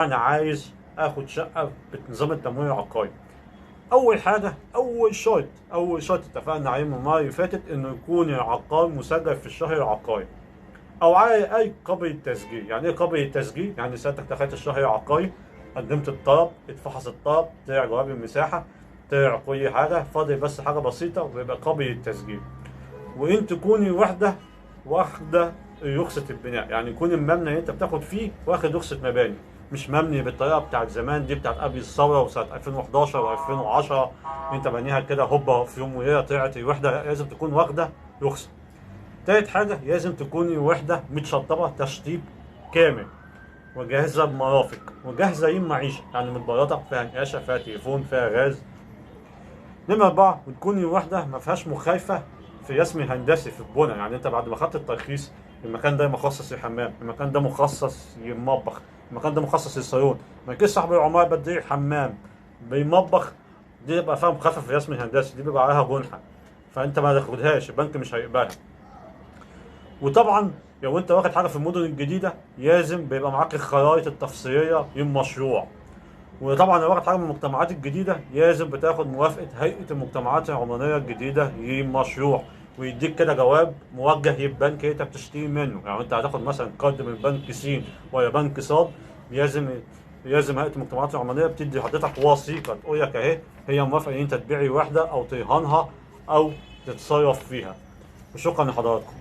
انا عايز اخد شقه بنظام التمويل العقاري. اول حاجه، اول شرط اتفقنا عليه من المره اللي فاتت انه يكون العقار مسجل في الشهر العقاري او على اي قابل تسجيل. يعني ايه قابل التسجيل؟ يعني سيادتك دخلت الشهر العقاري، قدمت الطلب، اتفحص الطلب، طلع جواب المساحه، طلع كل حاجه، فاضل بس حاجه بسيطه ويبقى قابل للتسجيل. وان تكوني واخده رخصه البناء، يعني يكون المبنى اللي انت بتاخد فيه واخد رخصه مباني، مش مبني بالطريقه بتاعت زمان دي بتاعت قبل الثوره وسنه 2011 و2010. انت بنيها كده هوبا في يوم وليله طلعت الوحده. لا، لازم تكون واخده رخصه. تالت حاجه، لازم تكون الوحده متشطبه تشطيب كامل وجاهزه بمرافق وجاهزه للمعيشه، يعني متبرطه، فيها نقاشه، فيها تليفون، فيها غاز. نمرة أربعة، وتكون الوحدة ما فيهاش مخالفة في رسم هندسي في البنى. يعني أنت بعد ما خدت الترخيص، المكان ده مخصص للحمام، المكان ده مخصص للمطبخ، المكان ده مخصص للصالون، ما يجيش صاحب العمارة بدي حمام بمطبخ، دي يبقى فيها مخالفة في الرسم الهندسي، دي بيبقى عليها جنحة، فأنت ما تاخدهاش، البنك مش هيقبلها. وطبعا لو أنت واخد حاجة في المدن الجديدة لازم بيبقى معاك الخرائط التفصيلية للمشروع. وطبعا لو واخد حاجه من المجتمعات الجديده لازم بتاخد موافقه هيئه المجتمعات العمرانيه الجديده للمشروع، ويديك كده جواب موجه للبنك اللي انت بتشتري منه. يعني انت هتاخد مثلا قرض من بنك سين ولا بنك صاد، لازم هيئه المجتمعات العمرانيه بتدي حضرتك وثيقه تقول لك اهي هي موافقه ان انت تبيعي وحده او ترهنها او تتصرف فيها. وشكرا لحضراتكم.